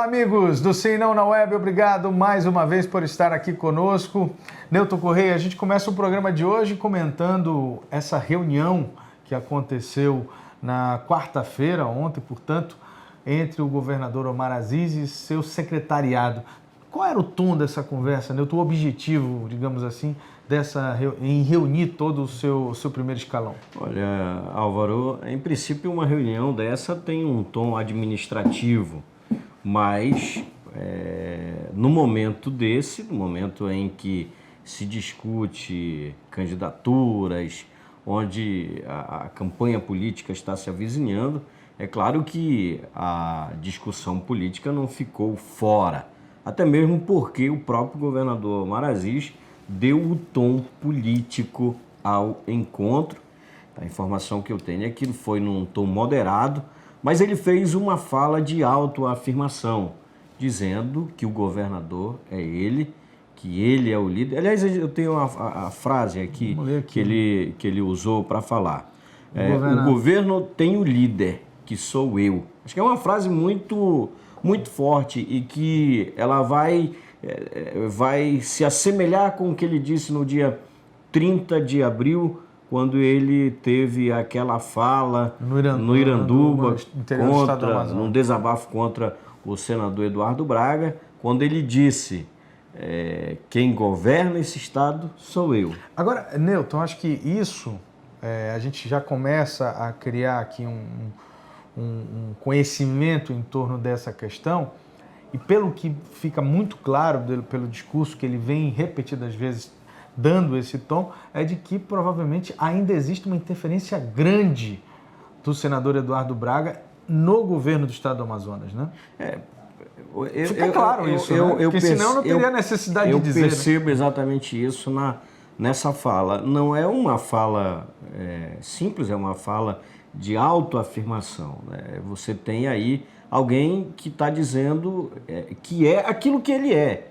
amigos do Sim e Não na Web, obrigado mais uma vez por estar aqui conosco. Newton Correia, a gente começa o programa de hoje comentando essa reunião que aconteceu na quarta-feira, ontem, portanto, entre o governador Omar Aziz e seu secretariado. Qual era o tom dessa conversa, Newton? O objetivo, digamos assim, em reunir todo o seu primeiro escalão? Olha, Álvaro, em princípio uma reunião dessa tem um tom administrativo, mas no momento no momento em que se discute candidaturas, onde a campanha política está se avizinhando, é claro que a discussão política não ficou fora, até mesmo porque o próprio governador Omar Aziz deu o tom político ao encontro. A informação que eu tenho é que foi num tom moderado, mas ele fez uma fala de autoafirmação, dizendo que o governador é ele, que ele é o líder. Aliás, eu tenho a frase aqui que ele usou para falar. O governo tem o líder, que sou eu. Acho que é uma frase muito forte e que ela vai se assemelhar com o que ele disse no dia 30 de abril, quando ele teve aquela fala no Iranduba, num desabafo contra o senador Eduardo Braga, quando ele disse, quem governa esse estado sou eu. Agora, Newton, acho que isso, a gente já começa a criar aqui um conhecimento em torno dessa questão, e pelo que fica muito claro pelo discurso que ele vem repetidas vezes dando esse tom, é de que provavelmente ainda existe uma interferência grande do senador Eduardo Braga no governo do estado do Amazonas, né? Fica claro isso, né? Porque senão não teria necessidade de dizer. Eu percebo exatamente isso nessa fala. Não é uma fala simples, é uma fala de autoafirmação, né? Você tem aí alguém que está dizendo que é aquilo que ele é.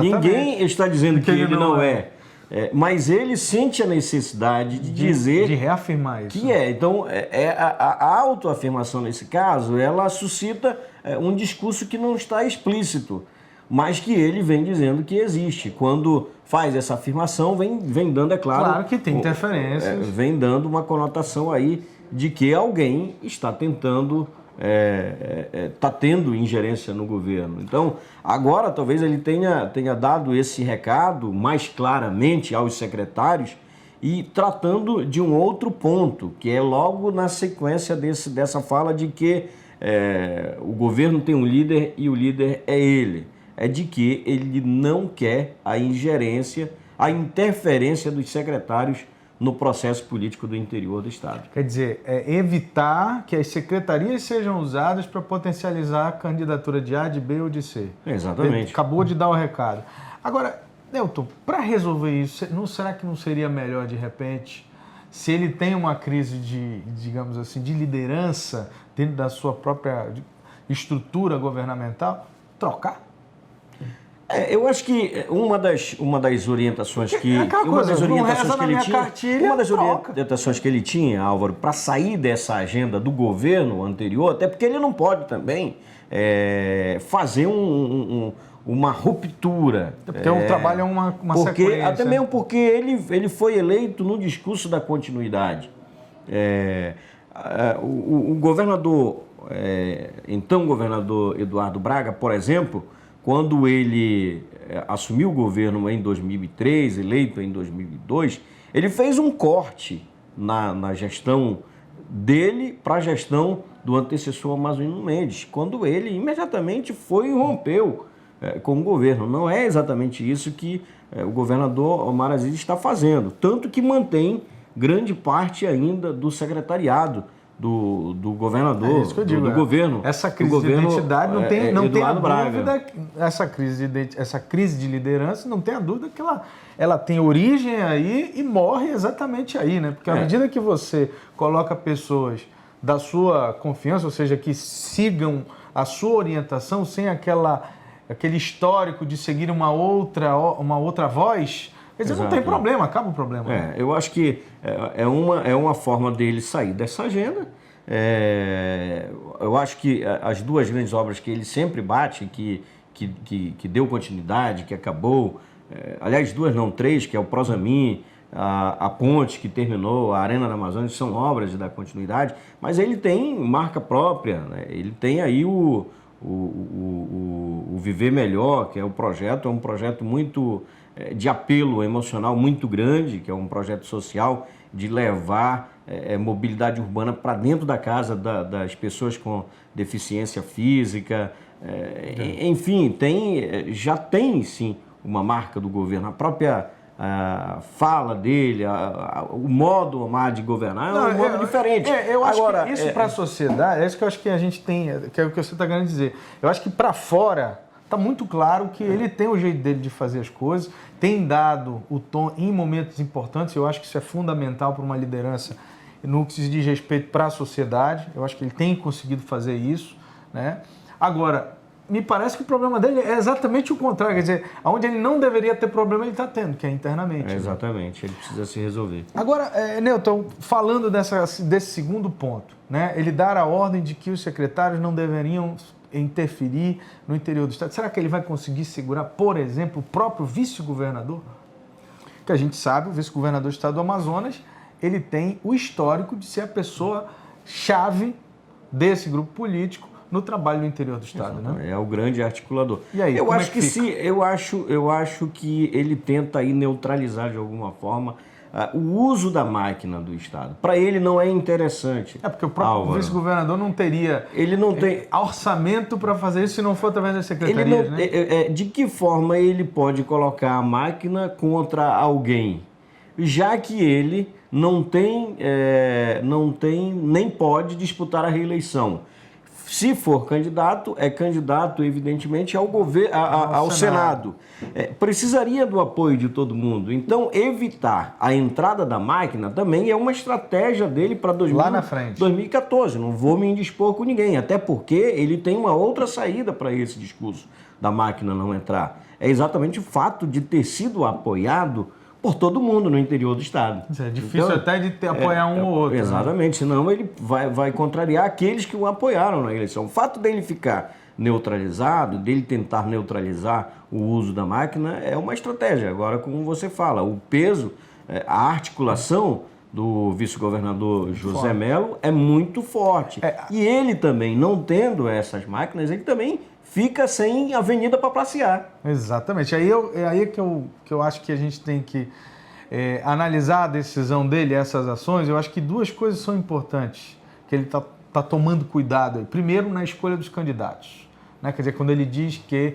Ninguém está dizendo que ele não é. Mas ele sente a necessidade de dizer... De reafirmar isso. Que é. Então, a autoafirmação, nesse caso, ela suscita um discurso que não está explícito, mas que ele vem dizendo que existe. Quando faz essa afirmação, vem dando, é claro... Claro que tem interferências. Vem dando uma conotação aí de que alguém está tentando... está tendo ingerência no governo. Então, agora talvez ele tenha dado esse recado mais claramente aos secretários e tratando de um outro ponto, que é logo na sequência dessa fala de que o governo tem um líder e o líder é ele. É de que ele não quer a ingerência, a interferência dos secretários no processo político do interior do estado. Quer dizer, evitar que as secretarias sejam usadas para potencializar a candidatura de A, de B ou de C. Exatamente. Ele acabou de dar o recado. Agora, Newton, para resolver isso, será que não seria melhor, de repente, se ele tem uma crise digamos assim, de liderança dentro da sua própria estrutura governamental, trocar? Eu acho que uma das orientações que ele tinha, Álvaro, para sair dessa agenda do governo anterior, até porque ele não pode também fazer uma ruptura. Porque o trabalho é uma sequência. Até mesmo porque ele foi eleito no discurso da continuidade. O governador, então governador Eduardo Braga, por exemplo, quando ele assumiu o governo em 2003, eleito em 2002, ele fez um corte na gestão dele para a gestão do antecessor Amazonino Mendes, quando ele imediatamente foi e rompeu com o governo. Não é exatamente isso que o governador Omar Aziz está fazendo, tanto que mantém grande parte ainda do secretariado do governador, isso que eu digo, do governo. Essa crise de identidade não tem a dúvida, essa crise de liderança, não tem a dúvida que ela tem origem aí e morre exatamente aí, né? Porque à medida que você coloca pessoas da sua confiança, ou seja, que sigam a sua orientação sem aquele histórico de seguir uma outra voz, quer dizer, não tem problema, acaba o problema. Eu acho que é uma forma dele sair dessa agenda, Eu acho que as duas grandes obras que ele sempre bate, que deu continuidade, que acabou, aliás, duas não, três, que é o Prosamin, a ponte que terminou, a Arena da Amazônia, são obras de dar continuidade, mas ele tem marca própria, né? Ele tem aí o Viver Melhor, que é um projeto muito de apelo emocional muito grande, que é um projeto social de levar mobilidade urbana para dentro da casa das pessoas com deficiência física. Enfim, já tem sim uma marca do governo. A própria fala dele, o modo Omar de governar é um modo diferente. Eu acho que isso para a sociedade, é isso que eu acho que a gente tem, que é o que você está querendo dizer. Eu acho que para fora está muito claro que ele tem o jeito dele de fazer as coisas, tem dado o tom em momentos importantes. Eu acho que isso é fundamental para uma liderança no que se diz respeito para a sociedade. Eu acho que ele tem conseguido fazer isso, né? Agora, me parece que o problema dele é exatamente o contrário, quer dizer, onde ele não deveria ter problema, ele está tendo, que é internamente. Exatamente, ele precisa se resolver. Agora, Newton, falando desse segundo ponto, né, ele dar a ordem de que os secretários não deveriam interferir no interior do Estado, será que ele vai conseguir segurar, por exemplo, o próprio vice-governador? Que a gente sabe, o vice-governador do Estado do Amazonas, ele tem o histórico de ser a pessoa-chave desse grupo político no trabalho no interior do Estado, né? É o grande articulador. E aí, eu acho que sim, eu acho que ele tenta aí neutralizar de alguma forma o uso da máquina do Estado. Para ele não é interessante. Porque o próprio vice-governador não teria orçamento para fazer isso se não for através das secretarias, né? De que forma ele pode colocar a máquina contra alguém, já que ele não tem nem pode disputar a reeleição? Se for candidato, é candidato, evidentemente, ao Senado. Precisaria do apoio de todo mundo. Então, evitar a entrada da máquina também é uma estratégia dele para 2014. Não vou me indispor com ninguém, até porque ele tem uma outra saída para esse discurso da máquina não entrar. É exatamente o fato de ter sido apoiado por todo mundo no interior do Estado. É difícil então, até de apoiar um ou outro. Exatamente, né? Senão ele vai contrariar aqueles que o apoiaram na eleição. O fato dele ficar neutralizado, dele tentar neutralizar o uso da máquina é uma estratégia. Agora, como você fala, o peso, a articulação do vice-governador José Melo é muito forte. E ele também, não tendo essas máquinas, ele também fica sem avenida para passear. Exatamente. Aí que eu acho que a gente tem que analisar a decisão dele, essas ações. Eu acho que duas coisas são importantes, que ele está tomando cuidado aí. Primeiro, na escolha dos candidatos, né? Quer dizer, quando ele diz que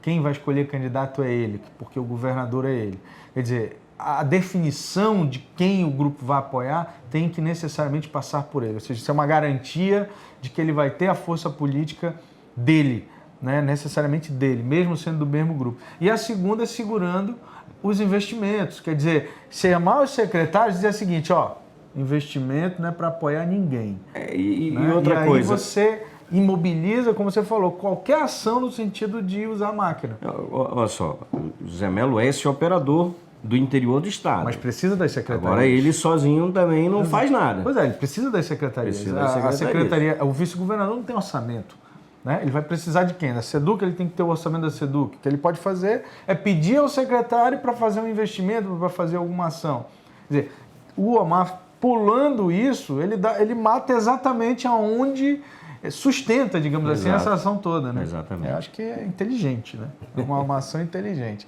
quem vai escolher candidato é ele, porque o governador é ele. Quer dizer, a definição de quem o grupo vai apoiar tem que necessariamente passar por ele. Ou seja, isso é uma garantia de que ele vai ter a força política dele, né, necessariamente dele, mesmo sendo do mesmo grupo. E a segunda é segurando os investimentos. Quer dizer, chamar os secretários e dizer o seguinte, investimento não é para apoiar ninguém. Né? E outra coisa... Aí você imobiliza, como você falou, qualquer ação no sentido de usar a máquina. Olha só, o Zé Melo é esse operador do interior do Estado. Mas precisa das secretarias. Agora ele sozinho também não faz nada. Pois é, ele precisa das secretarias. A secretaria, o vice-governador não tem orçamento. Né? Ele vai precisar de quem? Da SEDUC, ele tem que ter o orçamento da SEDUC. O que ele pode fazer é pedir ao secretário para fazer um investimento, para fazer alguma ação. Quer dizer, o Omar, pulando isso, ele mata exatamente aonde sustenta, digamos assim, essa ação toda. Né? Exatamente. Eu acho que é inteligente, né? É uma ação inteligente.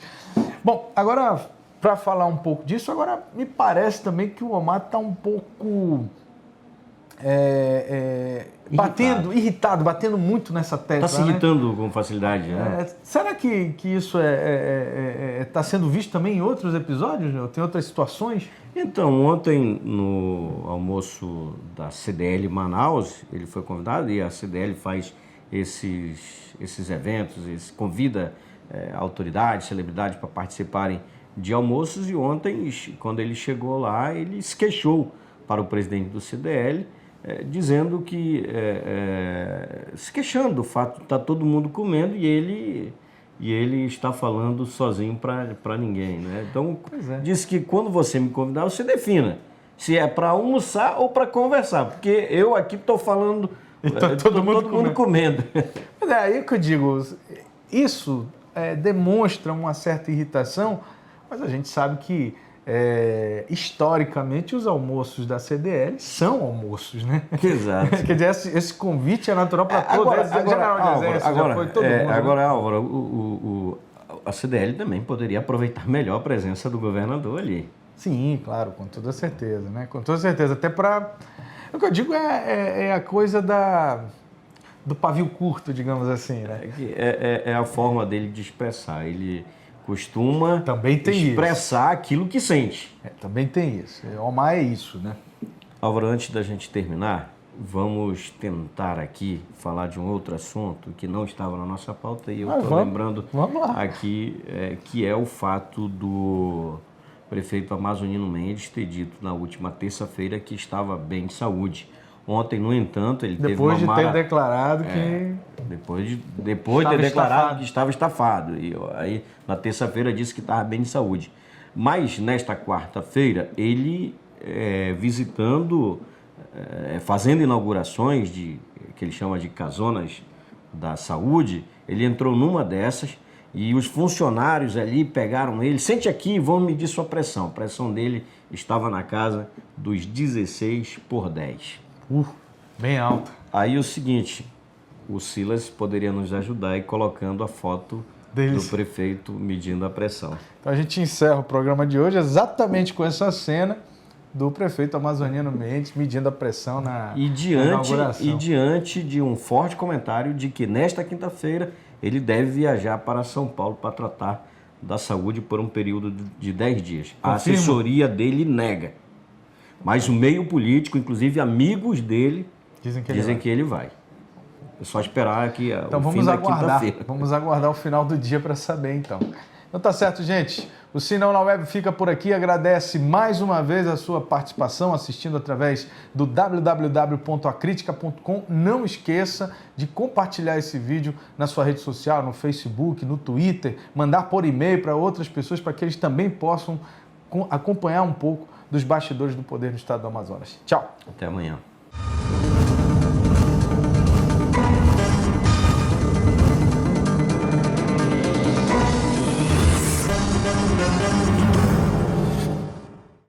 Bom, agora, para falar um pouco disso, agora me parece também que o Omar está um pouco... irritado, batendo muito nessa tecla. Está se irritando com facilidade, né? Será que isso está sendo visto também em outros episódios? Né? Tem outras situações? Então, ontem no almoço da CDL Manaus, ele foi convidado e a CDL faz esses eventos, convida autoridades, celebridades para participarem de almoços, e ontem, quando ele chegou lá, ele se queixou para o presidente do CDL, dizendo que, se queixando do fato de estar todo mundo comendo e ele está falando sozinho para ninguém, né? Então, disse que quando você me convidar, você defina se é para almoçar ou para conversar, porque eu aqui estou falando, Então, todo mundo comendo. Mas é aí que eu digo, isso demonstra uma certa irritação, mas a gente sabe que historicamente os almoços da CDL são almoços, né? Exato. Quer dizer, esse convite é natural para todos. Agora, Álvaro, a CDL também poderia aproveitar melhor a presença do governador ali. Sim, claro, com toda certeza, né? Com toda certeza. Até para... O que eu digo é a coisa do pavio curto, digamos assim, né? É a forma dele de expressar. Ele costuma também tem expressar aquilo que sente. Também tem isso. Omar é isso, né? Álvaro, antes da gente terminar, vamos tentar aqui falar de um outro assunto que não estava na nossa pauta e eu estou lembrando aqui, que é o fato do prefeito Amazonino Mendes ter dito na última terça-feira que estava bem de saúde. Ontem, no entanto, ele teve uma Depois de ter declarado que... Depois de ter declarado que estava estafado. E aí, na terça-feira, disse que estava bem de saúde. Mas, nesta quarta-feira, ele visitando, fazendo inaugurações que ele chama de casonas da saúde, ele entrou numa dessas e os funcionários ali pegaram ele. Sente aqui e vão medir sua pressão. A pressão dele estava na casa dos 16/10. Bem alto. Aí o seguinte, o Silas poderia nos ajudar aí colocando a foto do prefeito medindo a pressão. Então a gente encerra o programa de hoje exatamente com essa cena do prefeito amazoniano Mendes medindo a pressão na inauguração. E diante de um forte comentário de que nesta quinta-feira ele deve viajar para São Paulo para tratar da saúde por um período de 10 dias. A assessoria dele nega. Mas o meio político, inclusive amigos dele, dizem que ele vai. É só esperar aqui o fim da quinta-feira. Vamos aguardar o final do dia para saber, então. Então tá certo, gente. O Sinal na Web fica por aqui. Agradece mais uma vez a sua participação assistindo através do www.acritica.com. Não esqueça de compartilhar esse vídeo na sua rede social, no Facebook, no Twitter, mandar por e-mail para outras pessoas para que eles também possam acompanhar um pouco dos bastidores do poder no estado do Amazonas. Tchau. Até amanhã.